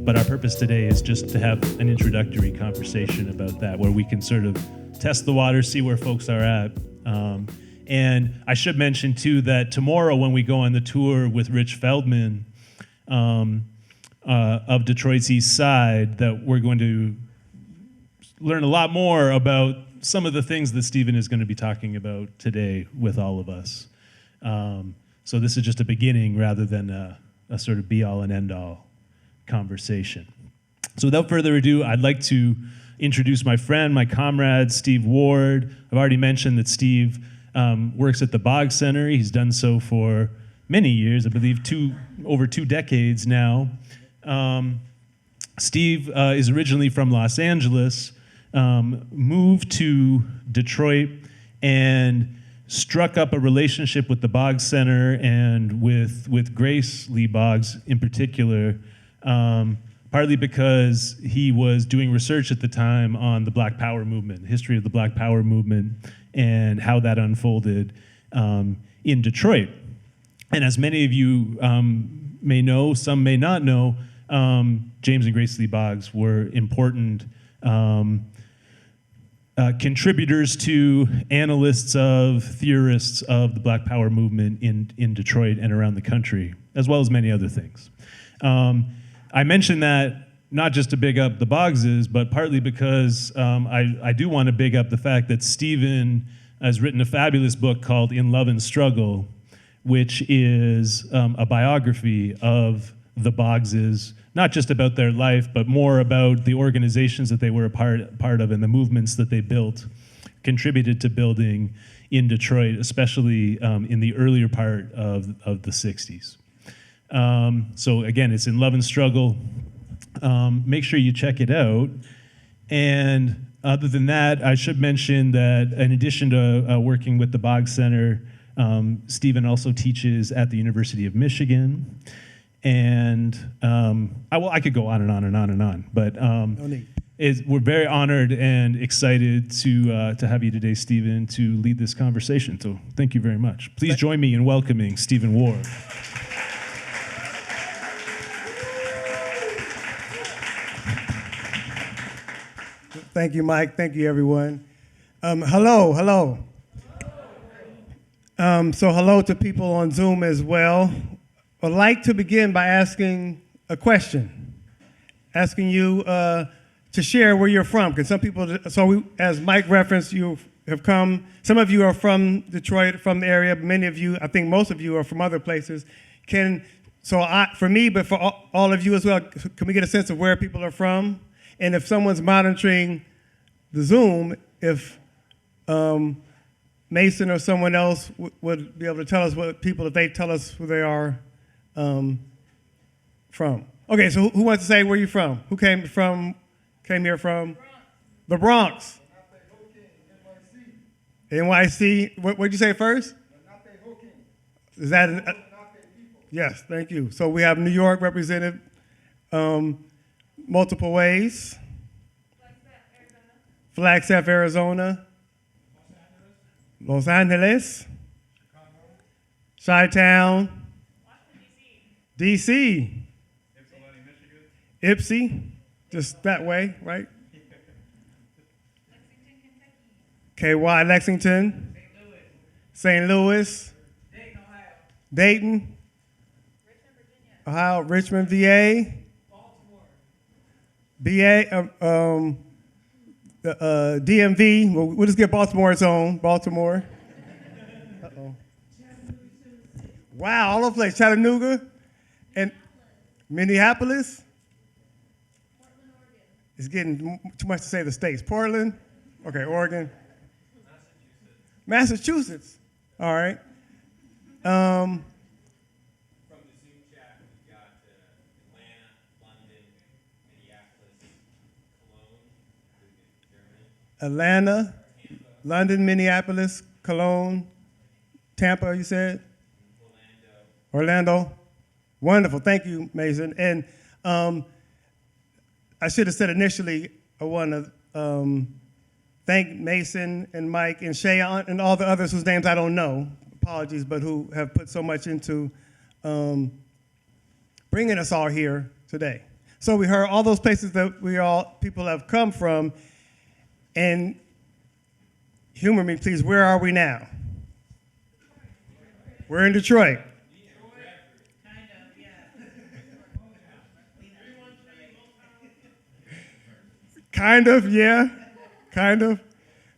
But our purpose today is just to have an introductory conversation about that, where we can sort of test the water, see where folks are at. And I should mention, too, that tomorrow when we go on the tour with Rich Feldman of Detroit's East Side, that we're going to learn a lot more about some of the things that Stephen is going to be talking about today with all of us. So this is just a beginning rather than a sort of be-all and end-all conversation. So without further ado, I'd like to introduce my friend, my comrade, Steve Ward. I've already mentioned that Steve works at the Boggs Center. He's done so for many years, I believe over 2 decades now. Steve is originally from Los Angeles, moved to Detroit, and struck up a relationship with the Boggs Center and with Grace Lee Boggs in particular, partly because he was doing research at the time on the Black Power movement, the history of the Black Power movement, and how that unfolded in Detroit. And as many of you may know, some may not know, James and Grace Lee Boggs were important contributors to, analysts of, theorists of the Black Power movement in Detroit and around the country, as well as many other things. I mention that not just to big up the Boggses, but partly because I do want to big up the fact that Stephen has written a fabulous book called In Love and Struggle, which is a biography of the Boggses, not just about their life, but more about the organizations that they were a part of and the movements that they built, contributed to building in Detroit, especially in the earlier part of the 60s. So again, it's In Love and Struggle. Make sure you check it out. And other than that, I should mention that in addition to working with the Boggs Center, Stephen also teaches at the University of Michigan. And I could go on and on and on and on, but we're very honored and excited to have you today, Stephen, to lead this conversation. So thank you very much. Please join me in welcoming Stephen Ward. Thank you, Mike. Thank you, everyone. Hello. So hello to people on Zoom as well. I'd like to begin by asking a question, asking you to share where you're from. Because some people, as Mike referenced, you have come, some of you are from Detroit, from the area, but many of you, I think most of you are from other places. For me, but for all of you as well, can we get a sense of where people are from? And if someone's monitoring the Zoom, if Mason or someone else would be able to tell us if they tell us who they are from. Okay, so who wants to say where you're from? Who came here from? The Bronx. NYC. What did you say first? Is that yes, thank you. So we have New York represented multiple ways. Flagstaff, Arizona. Los Angeles. Chi-Town. DC. Ypsi, just that way, right? KY, Lexington. St. Louis. Dayton. Ohio, Richmond, VA. DMV. We'll just give Baltimore its own. Baltimore. Uh-oh. Wow, all over the place. Chattanooga and Minneapolis. Portland, Oregon. It's getting too much to say the states. Portland. Okay, Oregon. Massachusetts. All right. From the Zoom chat, we've got Atlanta, London, Minneapolis, Cologne, Germany. Atlanta, Tampa, London, Minneapolis, Cologne, Tampa, you said? Orlando. Wonderful. Thank you, Mason. And I should have said initially, I want to thank Mason and Mike and Shay and all the others whose names I don't know, apologies, but who have put so much into bringing us all here today. So we heard all those places that people have come from, and humor me, please, where are we now? We're in Detroit. Kind of, yeah, kind of.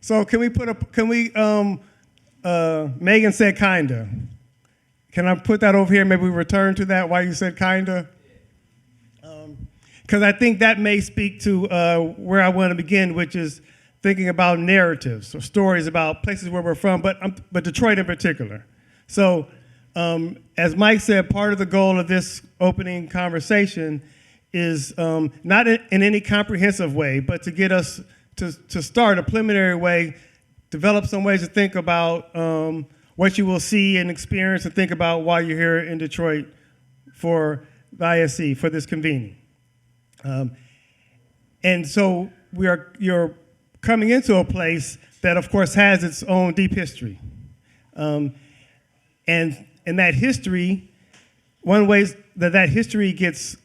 So Megan said kinda. Can I put that over here? Maybe we return to that, why you said kinda? Because I think that may speak to where I want to begin, which is thinking about narratives or stories about places where we're from, but Detroit in particular. So as Mike said, part of the goal of this opening conversation is not in any comprehensive way, but to get us to start a preliminary way, develop some ways to think about what you will see and experience and think about while you're here in Detroit for the ISC, for this convening. And so you're coming into a place that, of course, has its own deep history. And in that history, one way that history gets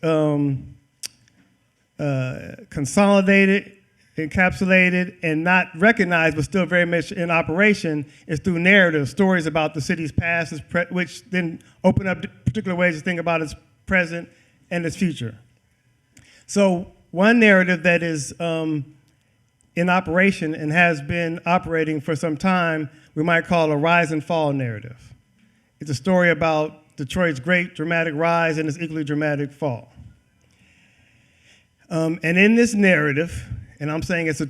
consolidated, encapsulated, and not recognized, but still very much in operation, is through narrative stories about the city's past, which then open up particular ways to think about its present and its future. So one narrative that is in operation and has been operating for some time, we might call a rise and fall narrative. It's a story about Detroit's great dramatic rise and its equally dramatic fall. And in this narrative, and I'm saying it's a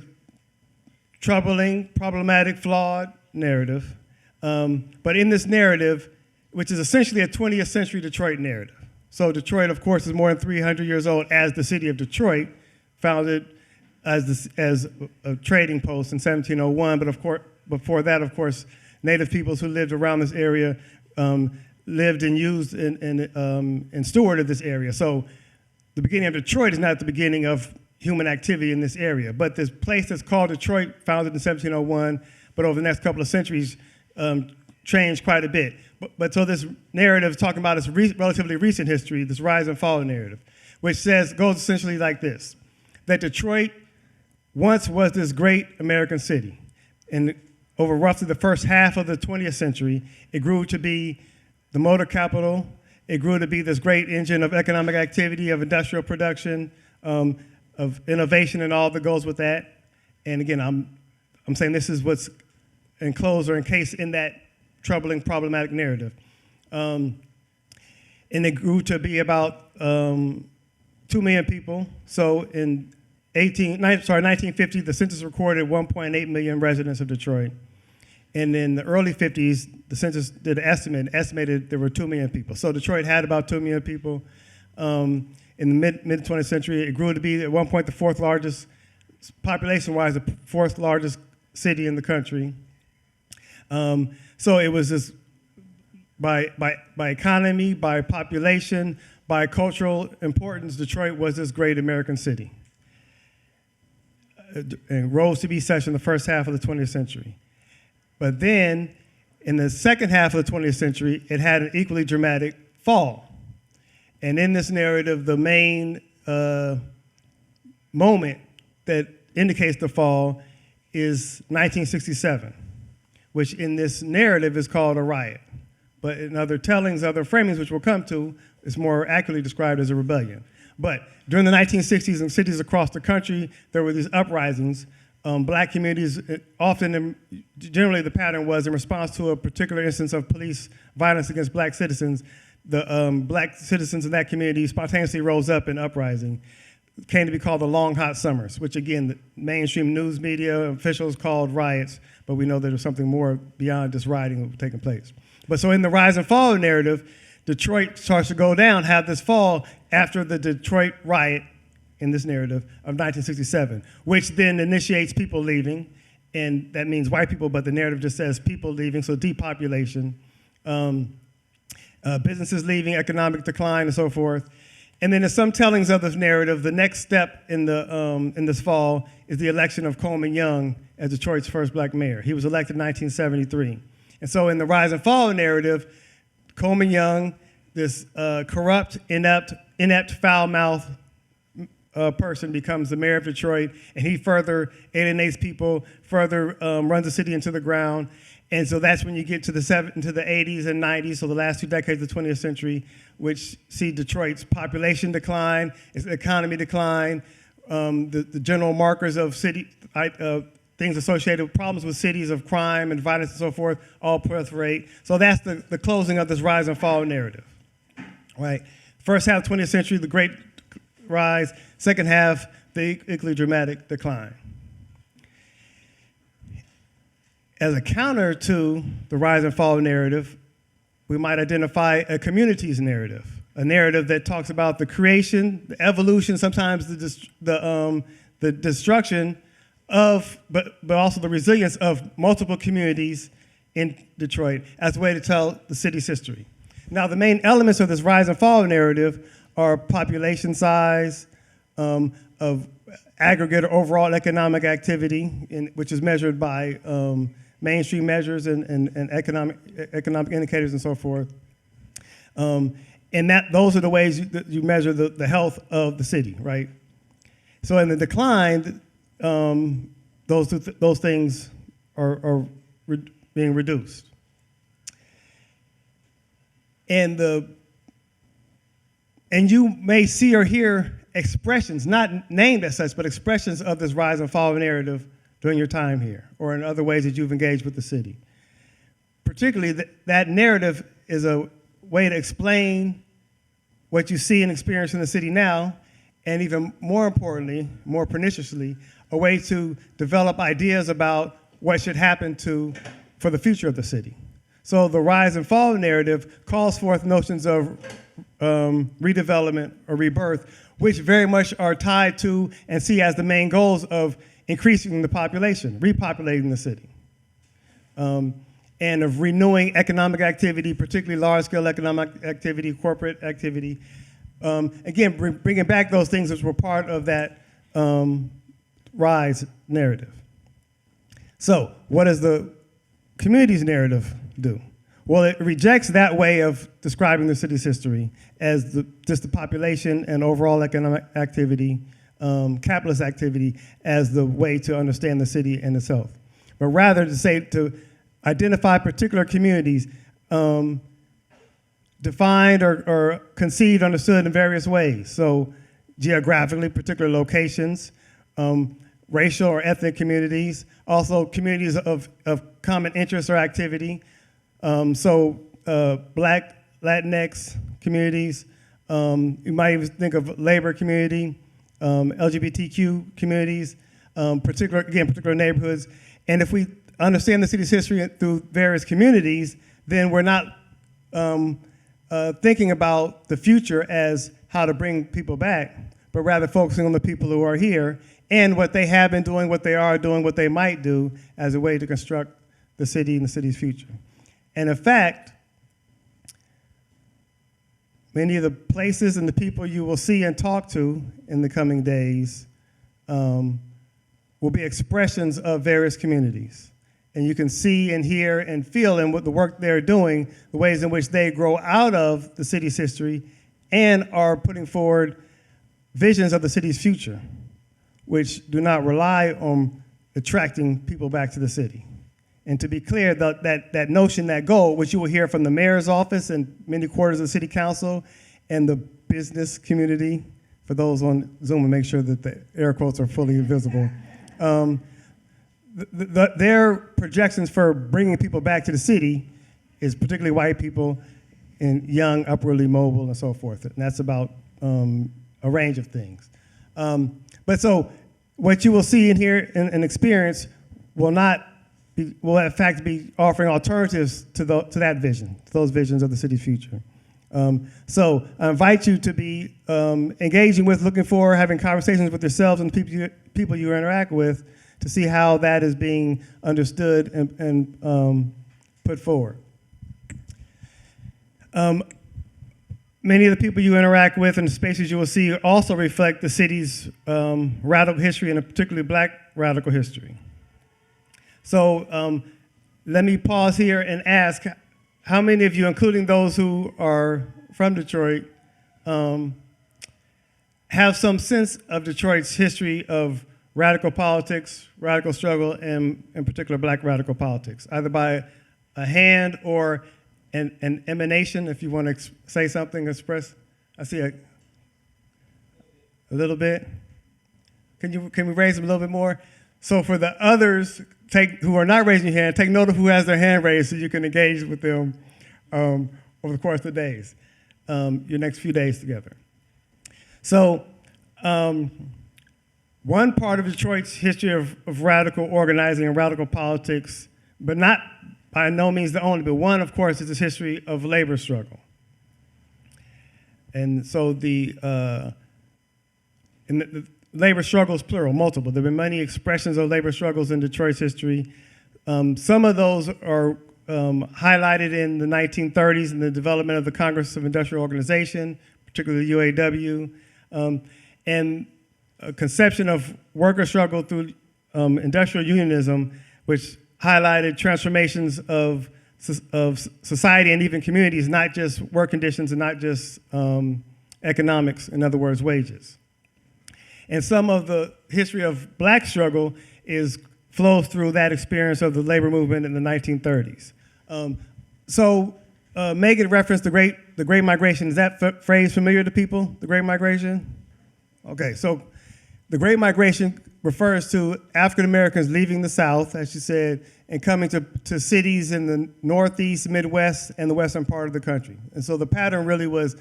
troubling, problematic, flawed narrative, but in this narrative, which is essentially a 20th century Detroit narrative. So Detroit, of course, is more than 300 years old as the city of Detroit, founded as a trading post in 1701, but of course, before that, of course, native peoples who lived around this area lived and used and stewarded this area. So the beginning of Detroit is not the beginning of human activity in this area, but this place that's called Detroit, founded in 1701, but over the next couple of centuries, changed quite a bit. But so this narrative is talking about its relatively recent history, this rise and fall narrative, which goes essentially like this, that Detroit once was this great American city. And over roughly the first half of the 20th century, it grew to be the motor capital. It grew to be this great engine of economic activity, of industrial production, of innovation and all that goes with that. And again, I'm saying this is what's enclosed or encased in that troubling, problematic narrative. And it grew to be about 2 million people. So in 1950, the census recorded 1.8 million residents of Detroit. And in the early 50s, the census did an estimate, estimated there were 2 million people. So Detroit had about 2 million people. In the mid 20th century, it grew to be at one point the fourth largest, population-wise, the fourth largest city in the country. So it was this, by economy, by population, by cultural importance, Detroit was this great American city. And rose to be such in the first half of the 20th century. But then, in the second half of the 20th century, it had an equally dramatic fall. And in this narrative, the main moment that indicates the fall is 1967, which in this narrative is called a riot. But in other tellings, other framings, which we'll come to, it's more accurately described as a rebellion. But during the 1960s in cities across the country, there were these uprisings. Black communities, generally the pattern was in response to a particular instance of police violence against black citizens, the black citizens in that community spontaneously rose up in uprising. It came to be called the Long Hot Summers, which again, the mainstream news media officials called riots, but we know there was something more beyond just rioting taking place. But so in the rise and fall narrative, Detroit starts to go down, have this fall after the Detroit riot in this narrative of 1967, which then initiates people leaving, and that means white people, but the narrative just says people leaving, so depopulation, businesses leaving, economic decline, and so forth. And then there's some tellings of this narrative. The next step in this fall is the election of Coleman Young as Detroit's first black mayor. He was elected in 1973. And so in the rise and fall narrative, Coleman Young, this corrupt, inept, foul-mouthed person becomes the mayor of Detroit, and he further alienates people, further runs the city into the ground. And so that's when you get to the 80s and 90s, so the last 2 decades of the 20th century, which see Detroit's population decline, its economy decline, the general markers of city, things associated with problems with cities of crime and violence and so forth, all proliferate. So that's the closing of this rise and fall narrative, right? First half of the 20th century, the great rise. Second half, the equally dramatic decline. As a counter to the rise and fall narrative, we might identify a community's narrative, a narrative that talks about the creation, the evolution, sometimes the destruction of, but also the resilience of multiple communities in Detroit as a way to tell the city's history. Now, the main elements of this rise and fall narrative are population size, of aggregate or overall economic activity, which is measured by mainstream measures and economic indicators and so forth. And those are the ways you measure the health of the city, right? So in the decline, those things are being reduced. And you may see or hear expressions, not named as such, but expressions of this rise and fall narrative during your time here, or in other ways that you've engaged with the city. Particularly, that narrative is a way to explain what you see and experience in the city now, and even more importantly, more perniciously, a way to develop ideas about what should happen for the future of the city. So the rise and fall narrative calls forth notions of redevelopment or rebirth, which very much are tied to and see as the main goals of increasing the population, repopulating the city, and of renewing economic activity, particularly large-scale economic activity, corporate activity. Again, bringing back those things which were part of that rise narrative. So what does the community's narrative do? Well, it rejects that way of describing the city's history as just the population and overall economic activity, capitalist activity, as the way to understand the city and itself. But rather to identify particular communities defined or conceived, understood in various ways. So geographically, particular locations, racial or ethnic communities, also communities of common interest or activity. Black, Latinx communities, you might even think of labor community, LGBTQ communities, particular neighborhoods. And if we understand the city's history through various communities, then we're not thinking about the future as how to bring people back, but rather focusing on the people who are here and what they have been doing, what they are doing, what they might do as a way to construct the city and the city's future. And in fact, many of the places and the people you will see and talk to in the coming days will be expressions of various communities. And you can see and hear and feel in what the work they're doing, the ways in which they grow out of the city's history and are putting forward visions of the city's future, which do not rely on attracting people back to the city. And to be clear, that notion, that goal, which you will hear from the mayor's office and many quarters of the city council and the business community, for those on Zoom, and make sure that the air quotes are fully visible. Their projections for bringing people back to the city is particularly white people and young, upwardly mobile, and so forth. And that's about a range of things. But so what you will see and hear and experience will in fact be offering alternatives to that vision, to those visions of the city's future. So I invite you to be engaging with, looking for, having conversations with yourselves and people you interact with to see how that is being understood and put forward. Many of the people you interact with and the spaces you will see also reflect the city's radical history, and particularly black radical history. So let me pause here and ask, how many of you, including those who are from Detroit, have some sense of Detroit's history of radical politics, radical struggle, and in particular black radical politics, either by a hand or an emanation, if you want to say something, express? I see a little bit. Can we raise them a little bit more? So for the others who are not raising your hand, take note of who has their hand raised so you can engage with them over the course of the days, your next few days together. So one part of Detroit's history of radical organizing and radical politics, but not by no means the only, but one, of course, is this history of labor struggle. And so the labor struggles, plural, multiple. There have been many expressions of labor struggles in Detroit's history. Some of those are highlighted in the 1930s in the development of the Congress of Industrial Organization, particularly the UAW, and a conception of worker struggle through industrial unionism, which highlighted transformations of society and even communities, not just work conditions and not just economics, in other words, wages. And some of the history of black struggle flows through that experience of the labor movement in the 1930s. Megan referenced the Great Migration. Is that phrase familiar to people, the Great Migration? Okay, so the Great Migration refers to African Americans leaving the South, as she said, and coming to cities in the Northeast, Midwest, and the western part of the country. And so the pattern really was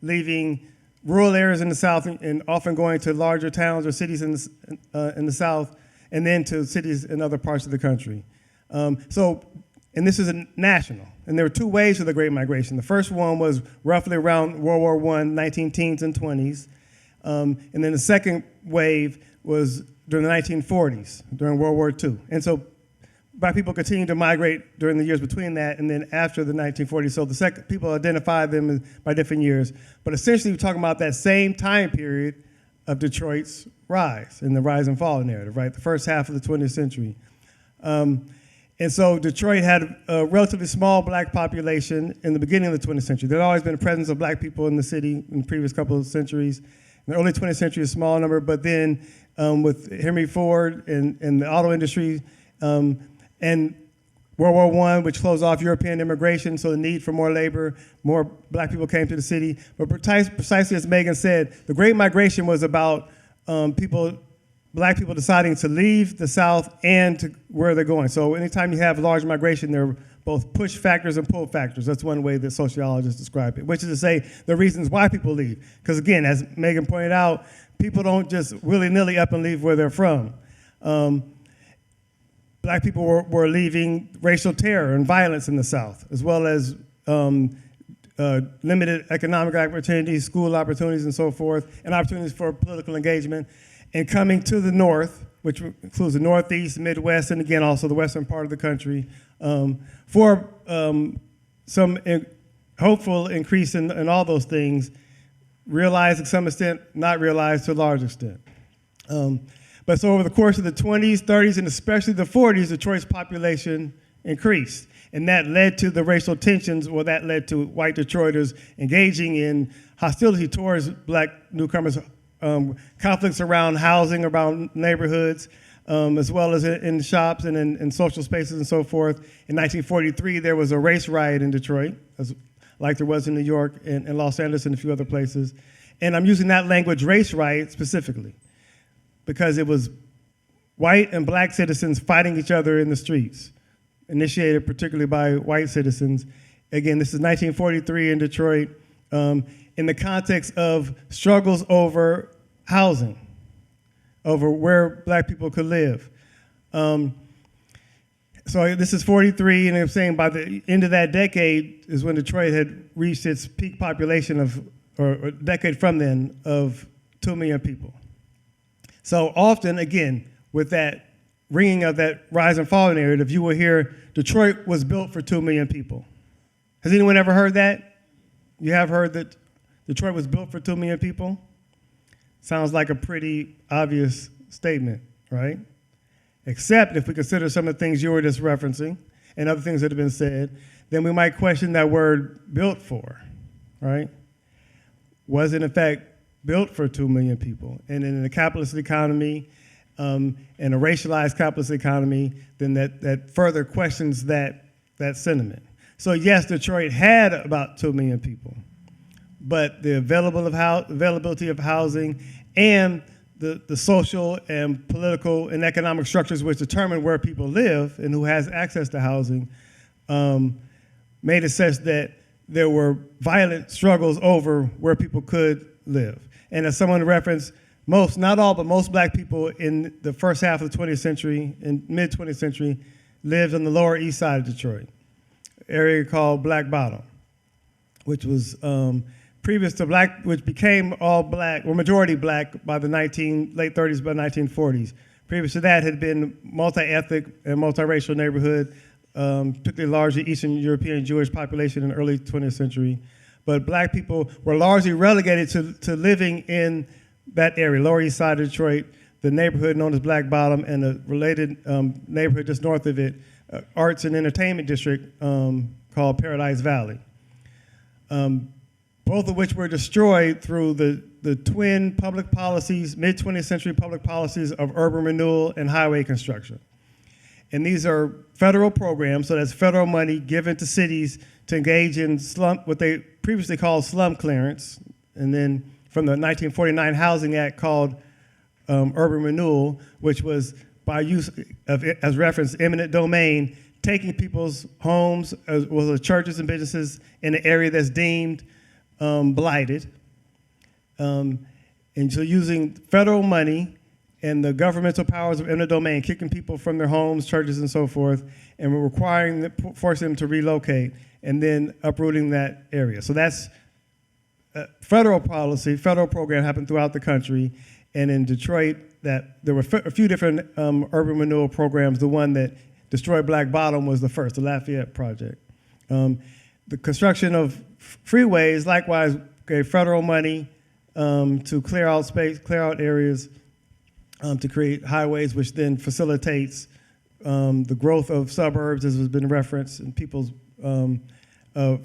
leaving rural areas in the South and often going to larger towns or cities in the South, and then to cities in other parts of the country. And this is national. And there were two waves of the Great Migration. The first one was roughly around World War I, 19 teens and 20s. And then the second wave was during the 1940s, during World War II. And so black people continued to migrate during the years between that and then after the 1940s. So the second, people identify them by different years. But essentially, we're talking about that same time period of Detroit's rise and the rise and fall narrative, right? The first half of the 20th century. And so Detroit had a relatively small black population in the beginning of the 20th century. There had always been a presence of black people in the city in the previous couple of centuries. In the early 20th century, a small number, but then with Henry Ford and the auto industry and World War I, which closed off European immigration, so the need for more labor, more black people came to the city. But precisely as Megan said, the Great Migration was about black people deciding to leave the South and to where they're going. So anytime you have large migration, there are both push factors and pull factors. That's one way that sociologists describe it, which is to say the reasons why people leave. Because again, as Megan pointed out, people don't just willy-nilly up and leave where they're from. Black people were leaving racial terror and violence in the South, as well as limited economic opportunities, school opportunities, and so forth, and opportunities for political engagement. And coming to the North, which includes the Northeast, Midwest, and again, also the western part of the country, for some hopeful increase in all those things, realized to some extent, not realized to a large extent. But so over the course of the 20s, 30s, and especially the 40s, Detroit's population increased. And that led to the racial tensions, or that led to white Detroiters engaging in hostility towards black newcomers, conflicts around housing, around neighborhoods, as well as in shops and in social spaces and so forth. In 1943, there was a race riot in Detroit, like there was in New York and Los Angeles and a few other places. And I'm using that language, race riot, specifically, because it was white and black citizens fighting each other in the streets, initiated particularly by white citizens. Again, this is 1943 in Detroit, in the context of struggles over housing, over where black people could live. So this is 43, and I'm saying by the end of that decade is when Detroit had reached its peak population or a decade from then, of 2 million people. So often, again, with that ringing of that rise and fall narrative, you will hear Detroit was built for 2 million people. Has anyone ever heard that? You have heard that? Detroit was built for 2 million people? Sounds like a pretty obvious statement, right? Except if we consider some of the things you were just referencing and other things that have been said, then we might question that word built for, right? Was it in fact built for 2 million people? And in a capitalist economy, and a racialized capitalist economy, then that further questions that sentiment. So yes, Detroit had about 2 million people, but the availability of housing and the social and political and economic structures which determine where people live and who has access to housing made it such that there were violent struggles over where people could live. And as someone referenced, most, not all, but most black people in the first half of the 20th century and mid-20th century lived on the Lower East Side of Detroit, area called Black Bottom, which was previous to black, which became all black, or majority black by the late 30s, by 1940s. Previous to that had been multi-ethnic and multiracial neighborhood, particularly largely Eastern European Jewish population in the early 20th century. But black people were largely relegated to living in that area, Lower East Side of Detroit, the neighborhood known as Black Bottom, and a related neighborhood just north of it, arts and entertainment district called Paradise Valley. Both of which were destroyed through the twin public policies, mid-20th century public policies of urban renewal and highway construction. And these are federal programs, so that's federal money given to cities to engage in what they previously called slum clearance, and then from the 1949 Housing Act called urban renewal, which was by use of, as referenced, eminent domain, taking people's homes as well as churches and businesses in an area that's deemed blighted. And so using federal money and the governmental powers of eminent domain, kicking people from their homes, churches, and so forth, and we're forcing them to relocate, and then uprooting that area. So that's federal policy, federal program happened throughout the country, and in Detroit, that there were a few different urban renewal programs. The one that destroyed Black Bottom was the first, the Lafayette Project. The construction of freeways likewise gave federal money to clear out space, clear out areas, to create highways, which then facilitates the growth of suburbs, as has been referenced, and people's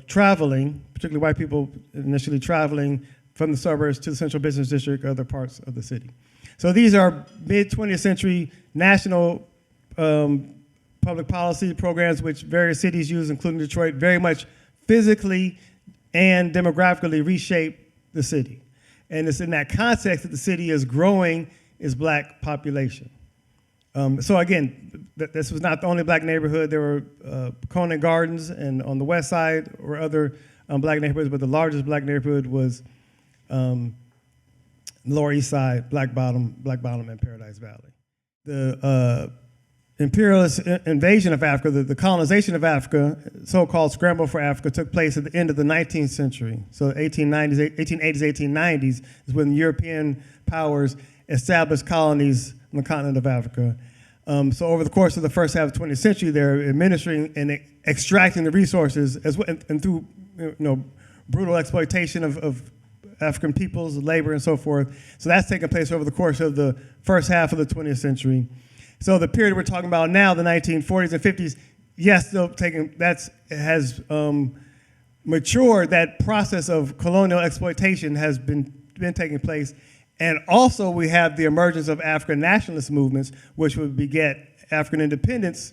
traveling, particularly white people initially traveling from the suburbs to the central business district, other parts of the city. So these are mid-20th century national public policy programs which various cities use, including Detroit, very much physically and demographically reshape the city. And it's in that context that the city is growing its black population. So again, this was not the only black neighborhood. There were Conant Gardens, and on the west side were other black neighborhoods, but the largest black neighborhood was Lower East Side, Black Bottom, and Paradise Valley. The imperialist invasion of Africa, the colonization of Africa, so-called scramble for Africa, took place at the end of the 19th century. So 1880s, 1890s is when European powers established colonies on the continent of Africa. So over the course of the first half of the 20th century, they're administering and extracting the resources as well, and through brutal exploitation of African peoples, labor, and so forth. So that's taken place over the course of the first half of the 20th century. So the period we're talking about now, the 1940s and 50s, yes, still has matured. That process of colonial exploitation has been taking place. And also we have the emergence of African nationalist movements, which would beget African independence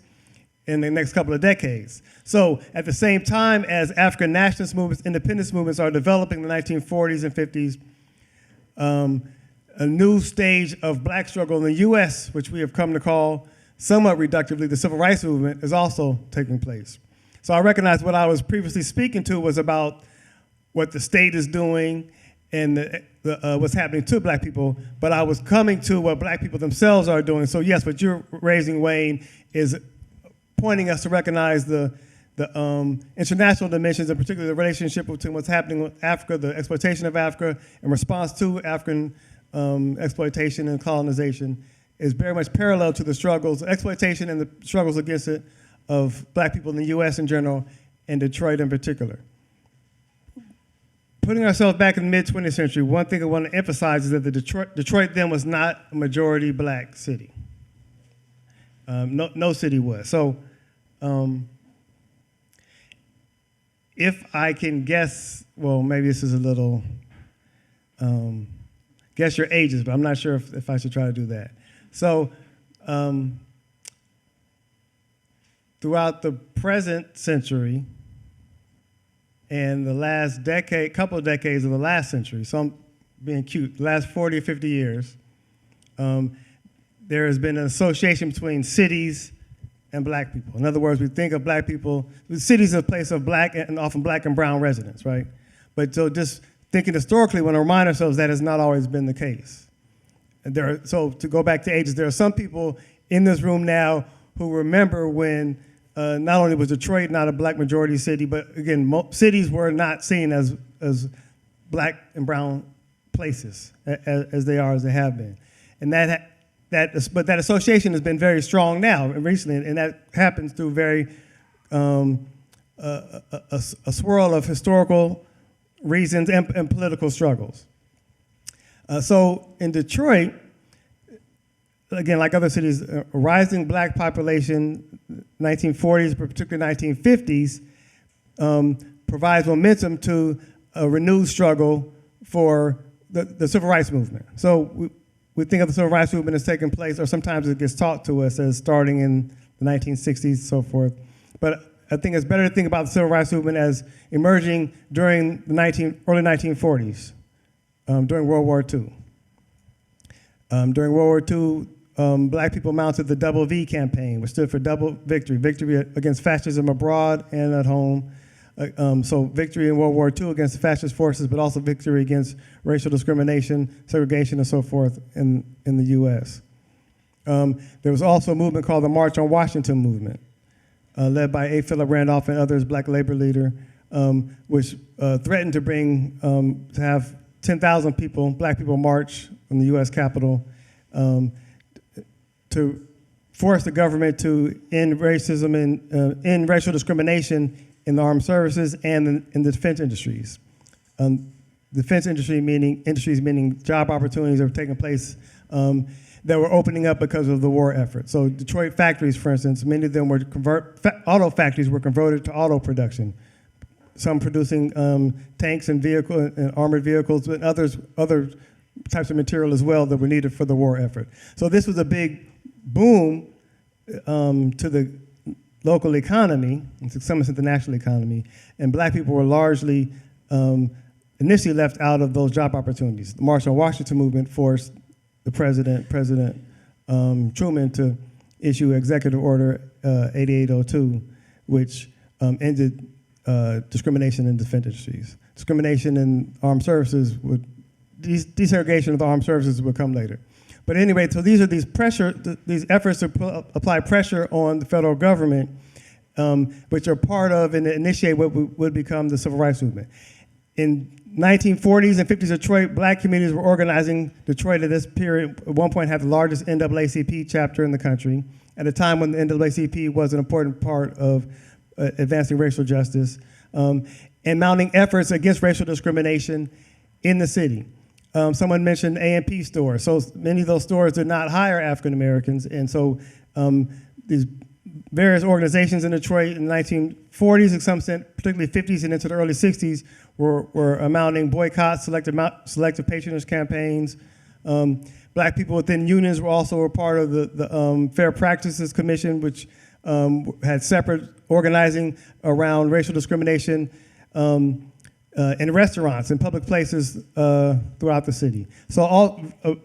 in the next couple of decades. So at the same time as African nationalist movements, independence movements are developing in the 1940s and 50s, a new stage of black struggle in the US, which we have come to call somewhat reductively the civil rights movement, is also taking place. So I recognize what I was previously speaking to was about what the state is doing and what's happening to black people, but I was coming to what black people themselves are doing. So yes, what you're raising, Wayne, is pointing us to recognize the international dimensions, and particularly the relationship between what's happening with Africa, the exploitation of Africa, in response to African exploitation and colonization, is very much parallel to the struggles, exploitation and the struggles against it of black people in the US in general, and Detroit in particular. putting ourselves back in the mid 20th century, one thing I want to emphasize is that Detroit then was not a majority black city. No city was. So, if I can guess, well, maybe this is a little guess your ages, but I'm not sure if I should try to do that. So, throughout the present century and the last decade, couple of decades of the last century, so I'm being cute, the last 40 or 50 years, there has been an association between cities and black people. In other words, we think of black people, cities are a place of black and often black and brown residents, right? But so just thinking historically, we want to remind ourselves that has not always been the case. And so to go back to ages, there are some people in this room now who remember when not only was Detroit not a black majority city, but again, cities were not seen as black and brown places as they are, as they have been. And but that association has been very strong now and recently, and that happens through very a swirl of historical reasons and political struggles. So in Detroit, again, like other cities, a rising black population, 1940s, particularly 1950s, provides momentum to a renewed struggle for the civil rights movement. So we think of the civil rights movement as taking place, or sometimes it gets taught to us as starting in the 1960s and so forth. But I think it's better to think about the civil rights movement as emerging during the early 1940s, during World War II. During World War II, black people mounted the Double V campaign, which stood for double victory, victory against fascism abroad and at home. So victory in World War II against the fascist forces, but also victory against racial discrimination, segregation, and so forth in the U.S. There was also a movement called the March on Washington movement, led by A. Philip Randolph and others, black labor leader, which threatened to have 10,000 people, black people, march from the U.S. Capitol to force the government to end racism and end racial discrimination in the armed services and in the defense industries. Defense industries meaning job opportunities that were taking place that were opening up because of the war effort. So Detroit factories, for instance, many of them were auto factories were converted to auto production. Some producing tanks and and armored vehicles, but other types of material as well that were needed for the war effort. So this was a big boom to the local economy, and to some extent the national economy, and black people were largely initially left out of those job opportunities. The March on Washington movement forced the President Truman to issue Executive Order 8802, which ended discrimination in defense industries. Discrimination in armed services desegregation of the armed services would come later. But anyway, so these are these efforts to apply pressure on the federal government, which are part of and initiate what would become the civil rights movement. In 1940s and 50s Detroit, black communities were organizing. Detroit at this period, at one point, had the largest NAACP chapter in the country, at a time when the NAACP was an important part of advancing racial justice, and mounting efforts against racial discrimination in the city. Someone mentioned A&P stores. So many of those stores did not hire African Americans, and so these various organizations in Detroit in the 1940s, and some extent, particularly 50s and into the early 60s, were mounting boycotts, selective patronage campaigns. Black people within unions were also a part of the Fair Practices Commission, which had separate organizing around racial discrimination in restaurants and public places throughout the city. So all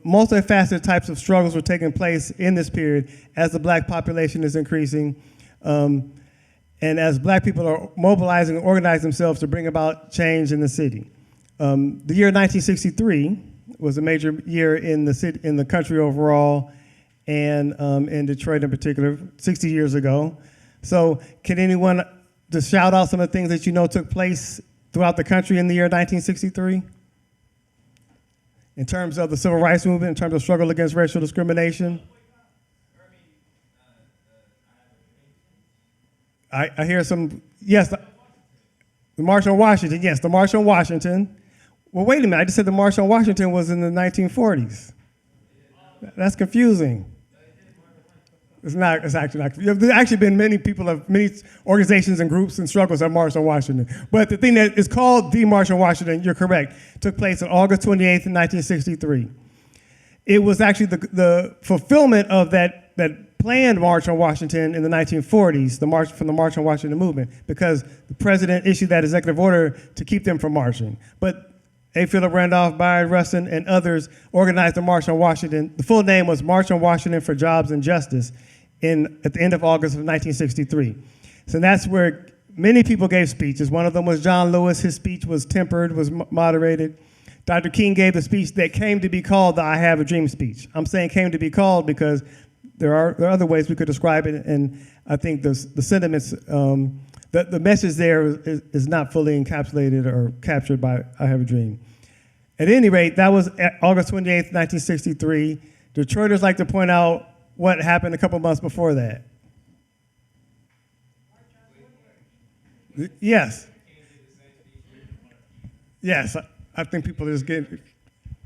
multifaceted types of struggles were taking place in this period as the black population is increasing, and as black people are mobilizing and organizing themselves to bring about change in the city. The year 1963 was a major year in the city, in the country overall, and in Detroit in particular, 60 years ago. So can anyone just shout out some of the things that you know took place throughout the country in the year 1963? In terms of the civil rights movement, in terms of struggle against racial discrimination? I hear some, yes, the March on Washington, yes, the March on Washington. Well, wait a minute. I just said the March on Washington was in the 1940s. That's confusing. It's not. It's actually not. There's actually been many people of many organizations and groups and struggles that marched on Washington. But the thing that is called the March on Washington, you're correct, took place on August 28th, 1963. It was actually the fulfillment of that planned March on Washington in the 1940s, the March from the March on Washington movement, because the president issued that executive order to keep them from marching. But A. Philip Randolph, Byron Rustin, and others organized the March on Washington. The full name was March on Washington for Jobs and Justice at the end of August of 1963. So that's where many people gave speeches. One of them was John Lewis. His speech was tempered, was moderated. Dr. King gave the speech that came to be called the I Have a Dream speech. I'm saying came to be called because there are other ways we could describe it, and I think the sentiments, the message there is not fully encapsulated or captured by I Have a Dream. At any rate, that was August 28th, 1963. Detroiters like to point out what happened a couple months before that. Yes. Yes, I think people are just getting,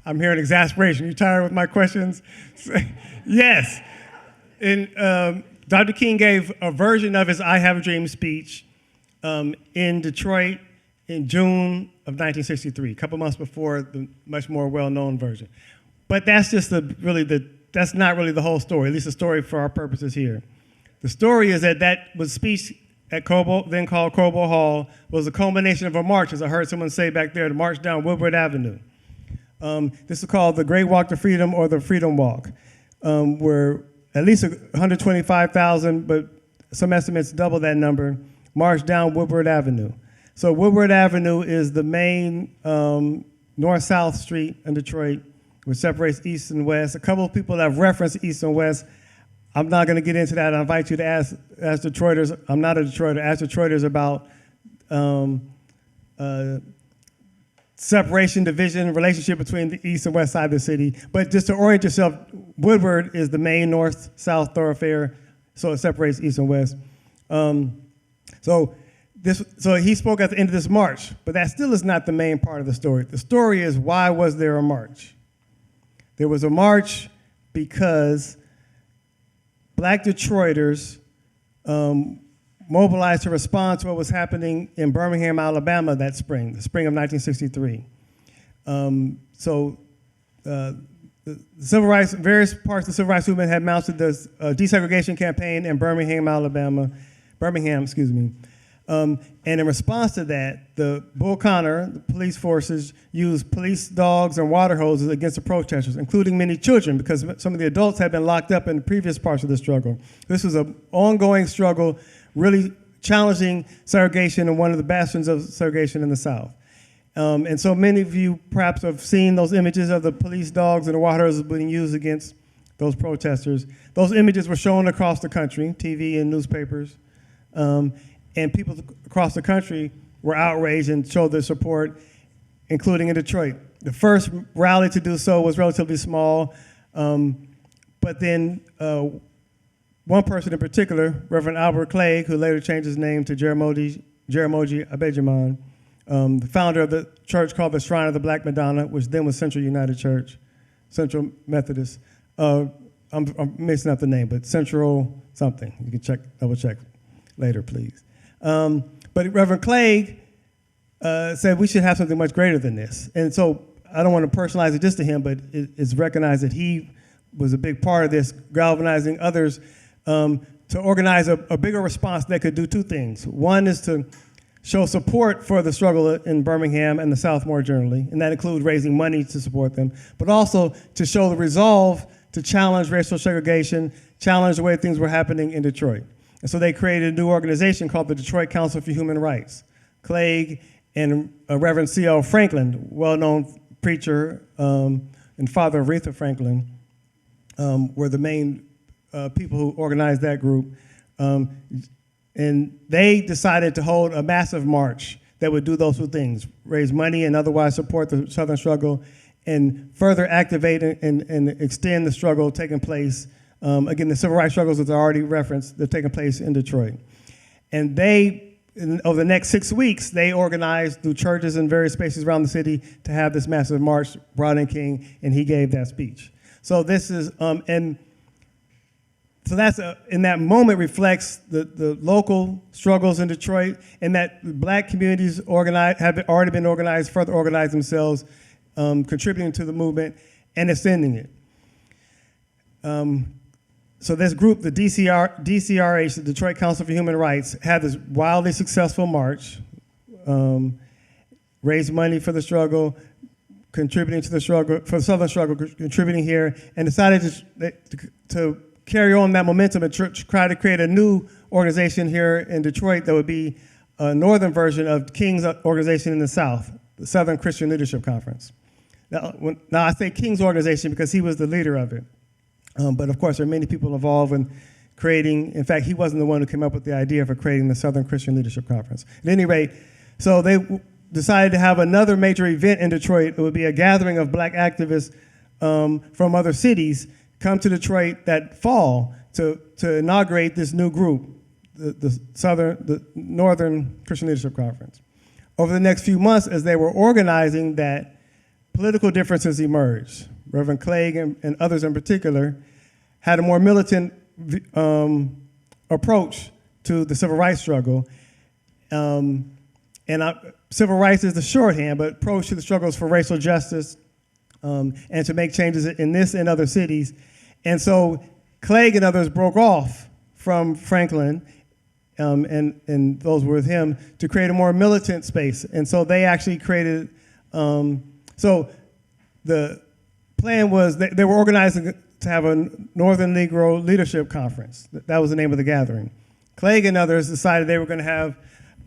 I'm hearing exasperation. You tired with my questions? Yes. And Dr. King gave a version of his I Have a Dream speech in Detroit in June of 1963, a couple months before the much more well-known version. But that's just that's not really the whole story, at least the story for our purposes here. The story is that was speech at Cobo, then called Cobo Hall, was a culmination of a march, as I heard someone say back there, the march down Woodward Avenue. This is called the Great Walk to Freedom or the Freedom Walk, where at least 125,000, but some estimates double that number, marched down Woodward Avenue. So Woodward Avenue is the main north-south street in Detroit, which separates east and west. A couple of people have referenced east and west. I'm not going to get into that. I invite you to ask Detroiters. I'm not a Detroiter. Ask Detroiters about separation, division, relationship between the east and west side of the city. But just to orient yourself, Woodward is the main north-south thoroughfare, so it separates east and west. So he spoke at the end of this march, but that still is not the main part of the story. The story is, why was there a march? There was a march because Black Detroiters mobilized to respond to what was happening in Birmingham, Alabama that spring, the spring of 1963. The civil rights, various parts of the civil rights movement had mounted this desegregation campaign in Birmingham, and in response to that, the Bull Connor, the police forces, used police dogs and water hoses against the protesters, including many children, because some of the adults had been locked up in the previous parts of the struggle. This was an ongoing struggle, really challenging segregation and one of the bastions of segregation in the South. And so many of you perhaps have seen those images of the police dogs and the water hoses being used against those protesters. Those images were shown across the country, TV and newspapers. And people across the country were outraged and showed their support, including in Detroit. The first rally to do so was relatively small, but then one person in particular, Reverend Albert Clegg, who later changed his name to Jeramogi Abedjiman, the founder of the church called the Shrine of the Black Madonna, which then was Central United Church, Central Methodist. I'm mixing up the name, but Central something. You can double check later, please. But Reverend Clegg said we should have something much greater than this. And so I don't want to personalize it just to him, but it's recognized that he was a big part of this, galvanizing others to organize a bigger response that could do two things. One is to show support for the struggle in Birmingham and the South more generally, and that includes raising money to support them, but also to show the resolve to challenge racial segregation, challenge the way things were happening in Detroit. And so they created a new organization called the Detroit Council for Human Rights. Clegg and Reverend C.L. Franklin, well-known preacher and father of Aretha Franklin, were the main people who organized that group. And they decided to hold a massive march that would do those two things, raise money and otherwise support the Southern struggle, and further activate and extend the struggle taking place. Again, the civil rights struggles that are already referenced, they're taking place in Detroit. And they over the next 6 weeks, they organized through churches and various spaces around the city to have this massive march, brought in King, and he gave that speech. So this is, and so that's in that moment reflects the local struggles in Detroit, and that black communities have already been organized, further organized themselves, contributing to the movement and extending it. So this group, the DCRH, the Detroit Council for Human Rights, had this wildly successful march, raised money for the struggle, contributing to the struggle, for the Southern struggle, contributing here, and decided to carry on that momentum and try to create a new organization here in Detroit that would be a northern version of King's organization in the South, the Southern Christian Leadership Conference. Now I say King's organization because he was the leader of it. But of course, there are many people involved in creating, in fact, he wasn't the one who came up with the idea for creating the Southern Christian Leadership Conference. At any rate, so they decided to have another major event in Detroit. It would be a gathering of black activists from other cities come to Detroit that fall to inaugurate this new group, the Northern Christian Leadership Conference. Over the next few months, as they were organizing that, political differences emerged. Reverend Clegg and others in particular had a more militant approach to the civil rights struggle. Civil rights is the shorthand, but approach to the struggles for racial justice and to make changes in this and other cities. And so Clegg and others broke off from Franklin and those were with him to create a more militant space. And so they actually created, so the plan was they were organizing to have a Northern Negro Leadership Conference. That was the name of the gathering. Clegg and others decided they were going to have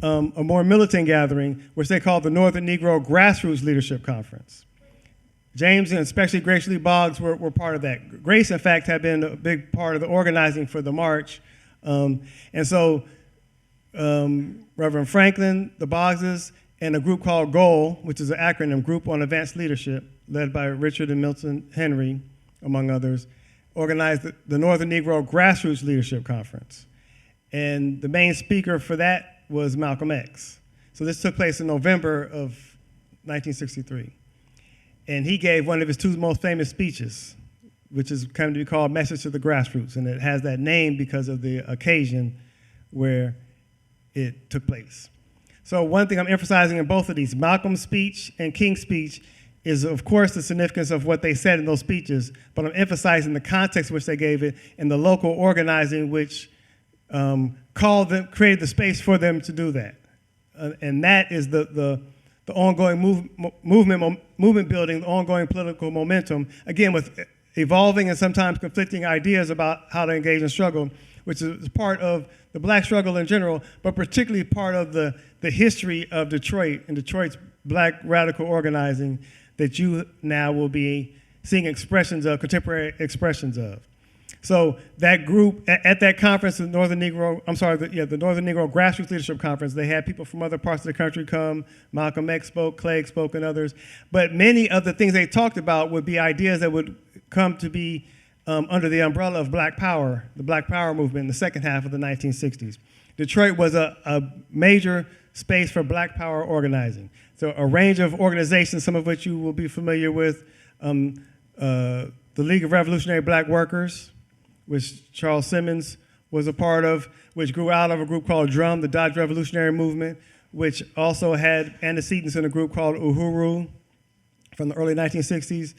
a more militant gathering, which they called the Northern Negro Grassroots Leadership Conference. James and especially Grace Lee Boggs were part of that. Grace, in fact, had been a big part of the organizing for the march. And so Reverend Franklin, the Boggses, and a group called GOAL, which is an acronym, Group on Advanced Leadership, led by Richard and Milton Henry, among others, organized the Northern Negro Grassroots Leadership Conference. And the main speaker for that was Malcolm X. So this took place in November of 1963. And he gave one of his two most famous speeches, which is come to be called Message to the Grassroots. And it has that name because of the occasion where it took place. So one thing I'm emphasizing in both of these, Malcolm's speech and King's speech, is of course the significance of what they said in those speeches, but I'm emphasizing the context in which they gave it and the local organizing which created the space for them to do that. And that is the ongoing movement building, the ongoing political momentum, again with evolving and sometimes conflicting ideas about how to engage in struggle, which is part of the black struggle in general, but particularly part of the history of Detroit and Detroit's black radical organizing that you now will be seeing expressions of, contemporary expressions of. So that group, at that conference, the Northern Negro Grassroots Leadership Conference, they had people from other parts of the country come. Malcolm X spoke, Clegg spoke, and others. But many of the things they talked about would be ideas that would come to be under the umbrella of Black Power, the Black Power movement in the second half of the 1960s. Detroit was a major space for Black Power organizing. So a range of organizations, some of which you will be familiar with, the League of Revolutionary Black Workers, which Charles Simmons was a part of, which grew out of a group called DRUM, the Dodge Revolutionary Movement, which also had antecedents in a group called Uhuru from the early 1960s.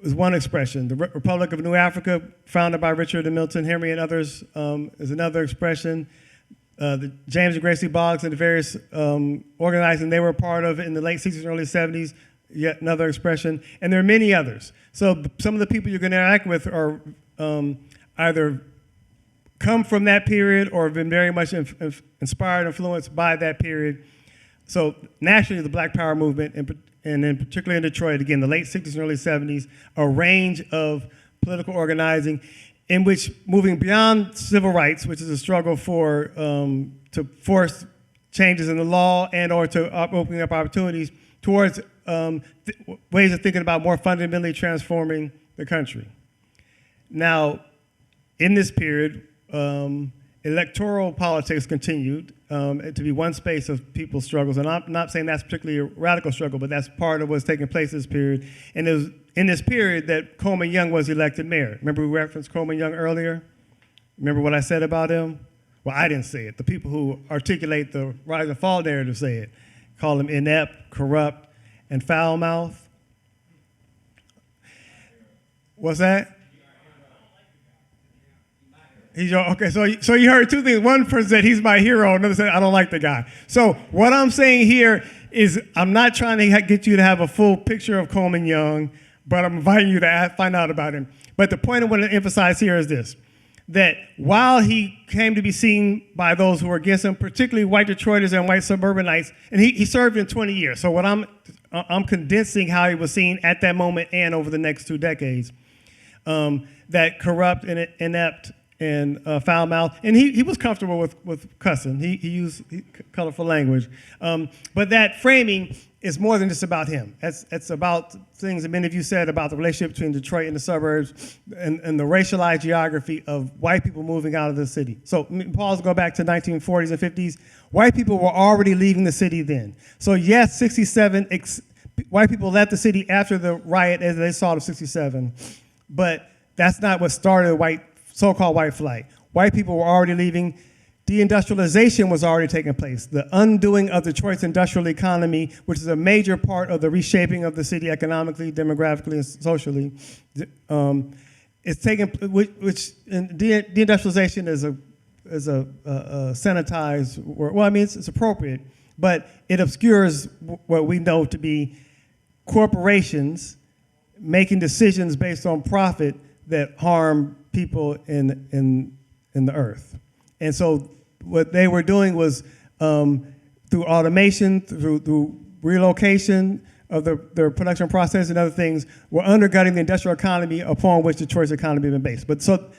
Is one expression. The Republic of New Africa, founded by Richard and Milton Henry and others, is another expression. The James and Gracie Boggs and the various organizing they were a part of in the late 60s and early 70s, yet another expression. And there are many others. So some of the people you're going to interact with are either come from that period or have been very much inspired, influenced by that period. So nationally, the Black Power movement, and in particularly in Detroit, again, the late 60s and early 70s, a range of political organizing in which moving beyond civil rights, which is a struggle for to force changes in the law and or to opening up opportunities towards ways of thinking about more fundamentally transforming the country. Now, in this period, electoral politics continued. to be one space of people's struggles. And I'm not saying that's particularly a radical struggle, but that's part of what's taking place in this period. And it was in this period that Coleman Young was elected mayor. Remember we referenced Coleman Young earlier? Remember what I said about him? Well, I didn't say it. The people who articulate the rise and fall narrative say it. Call him inept, corrupt, and foul-mouthed. What's that? Okay, so you heard two things. One person said he's my hero, another said I don't like the guy. So what I'm saying here is I'm not trying to get you to have a full picture of Coleman Young, but I'm inviting you to find out about him. But the point I want to emphasize here is this, that while he came to be seen by those who were against him, particularly white Detroiters and white suburbanites, and he served in 20 years. So what I'm condensing how he was seen at that moment and over the next 2 decades, that corrupt and inept and foul-mouthed, and he was comfortable with cussing. He used colorful language. But that framing is more than just about him. It's about things that many of you said about the relationship between Detroit and the suburbs and the racialized geography of white people moving out of the city. So pause, go back to 1940s and 50s. White people were already leaving the city then. So yes, 67, white people left the city after the riot as they saw of 67, but that's not what started so-called white flight. White people were already leaving. Deindustrialization was already taking place. The undoing of Detroit's industrial economy, which is a major part of the reshaping of the city economically, demographically, and socially, it's taking, deindustrialization is a sanitized word. Well, I mean, it's appropriate, but it obscures what we know to be corporations making decisions based on profit that harm people in the earth. And so what they were doing was through automation, through relocation of their production process and other things, were undercutting the industrial economy upon which Detroit's economy had been based. But so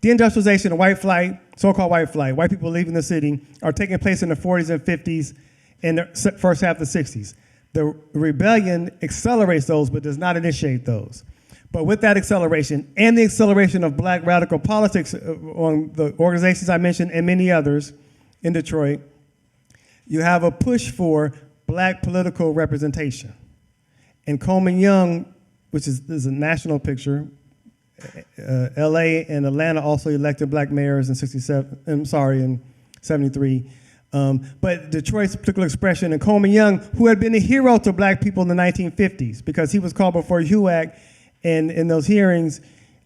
deindustrialization and white flight, so-called white flight, white people leaving the city, are taking place in the 40s and 50s and the first half of the 60s. The rebellion accelerates those but does not initiate those. But with that acceleration and the acceleration of black radical politics on the organizations I mentioned and many others in Detroit, you have a push for black political representation. And Coleman Young, which is a national picture, LA and Atlanta also elected black mayors in 73. But Detroit's particular expression, and Coleman Young, who had been a hero to black people in the 1950s because he was called before HUAC. And in those hearings,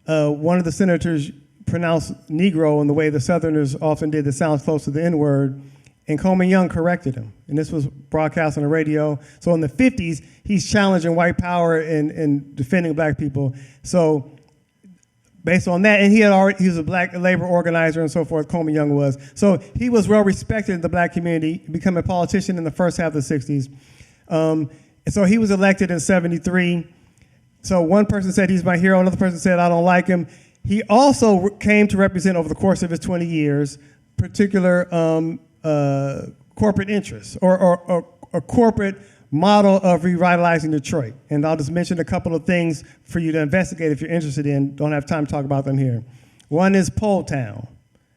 one of the senators pronounced Negro in the way the Southerners often did that sounds close to the N-word, and Coleman Young corrected him. And this was broadcast on the radio. So in the 50s, he's challenging white power and defending black people. So based on that, and he was a black labor organizer and so forth, Coleman Young was. So he was well respected in the black community, became a politician in the first half of the 60s. And so he was elected in 73. So one person said he's my hero, another person said I don't like him. He also came to represent over the course of his 20 years particular corporate interests or a corporate model of revitalizing Detroit. And I'll just mention a couple of things for you to investigate if you're interested in. Don't have time to talk about them here. One is Pole Town,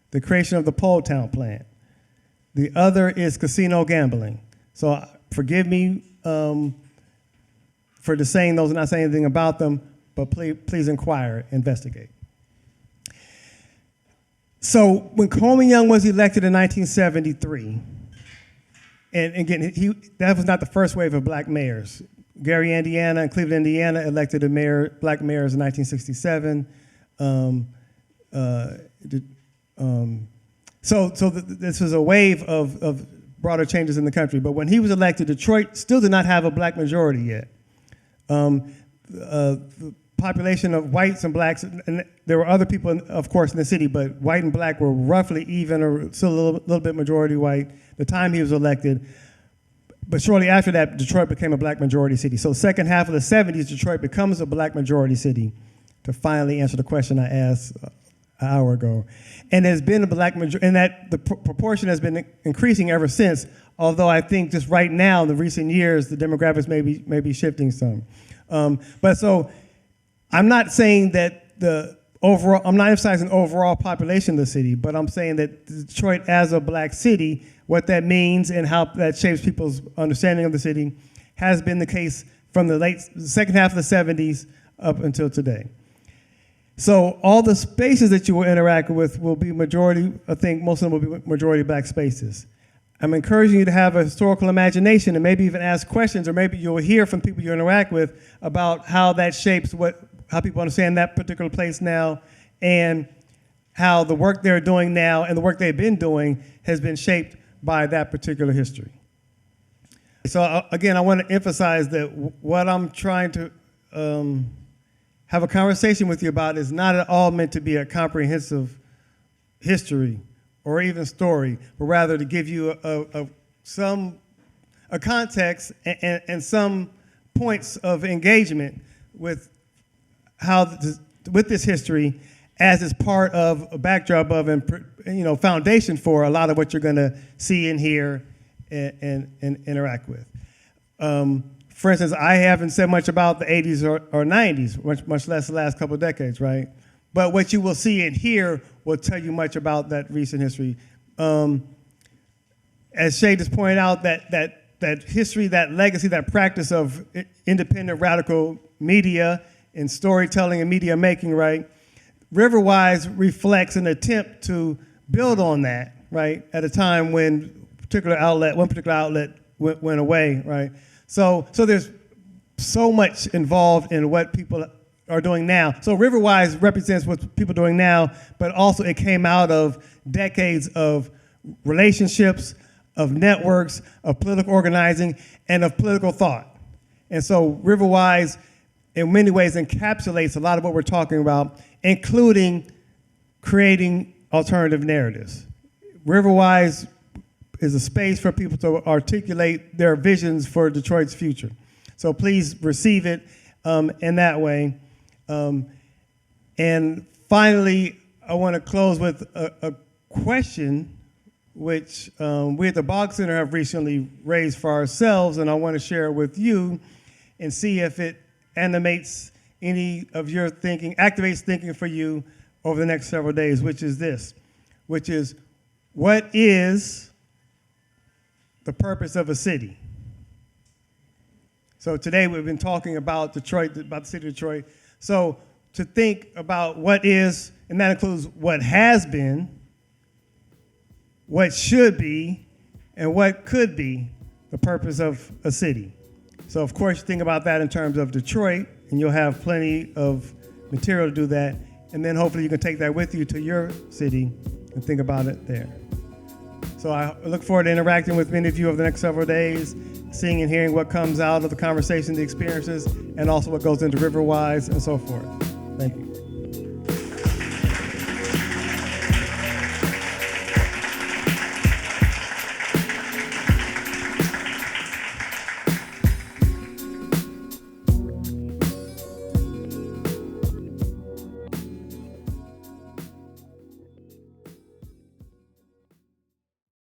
the creation of the Pole Town plant. The other is casino gambling. So forgive me for just saying those and not saying anything about them, but please inquire, investigate. So when Coleman Young was elected in 1973, and again, that was not the first wave of black mayors. Gary, Indiana, and Cleveland, Indiana elected black mayors in 1967. This was a wave of broader changes in the country. But when he was elected, Detroit still did not have a black majority yet. The population of whites and blacks, and there were other people, of course, in the city, but white and black were roughly even or still a little bit majority white the time he was elected. But shortly after that, Detroit became a black majority city. So second half of the 70s, Detroit becomes a black majority city, to finally answer the question I asked an hour ago. And there's been a black majority, and that the proportion has been increasing ever since, although I think just right now, in the recent years, the demographics may be shifting some. But so I'm not saying that overall, I'm not emphasizing overall population of the city, but I'm saying that Detroit as a black city, what that means and how that shapes people's understanding of the city has been the case from the second half of the 70s up until today. So all the spaces that you will interact with will be majority, I think most of them will be majority black spaces. I'm encouraging you to have a historical imagination and maybe even ask questions, or maybe you'll hear from people you interact with about how that shapes how people understand that particular place now, and how the work they're doing now and the work they've been doing has been shaped by that particular history. So again, I want to emphasize that what I'm trying to have a conversation with you about is not at all meant to be a comprehensive history or even story, but rather to give you a context and some points of engagement with with this history as it's part of a backdrop of and foundation for a lot of what you're going to see and hear and interact with. For instance, I haven't said much about the 80s or 90s, much less the last couple of decades, right? But what you will see and hear will tell you much about that recent history. As Shay just pointed out, that history, that legacy, that practice of independent radical media and storytelling and media making, right? Riverwise reflects an attempt to build on that, right? At a time when one particular outlet went away, right? So there's so much involved in what people are doing now. So Riverwise represents what people are doing now, but also it came out of decades of relationships, of networks, of political organizing, and of political thought. And so Riverwise, in many ways, encapsulates a lot of what we're talking about, including creating alternative narratives. Riverwise is a space for people to articulate their visions for Detroit's future. So please receive it in that way. And finally, I want to close with a question which we at the Boggs Center have recently raised for ourselves, and I want to share it with you and see if it animates any of your thinking, activates thinking for you over the next several days, which is this, which is, what is the purpose of a city? So today we've been talking about Detroit, about the city of Detroit. So to think about what is, and that includes what has been, what should be, and what could be the purpose of a city. So of course, think about that in terms of Detroit, and you'll have plenty of material to do that. And then hopefully you can take that with you to your city and think about it there. So I look forward to interacting with many of you over the next several days, seeing and hearing what comes out of the conversation, the experiences, and also what goes into Riverwise and so forth. Thank you.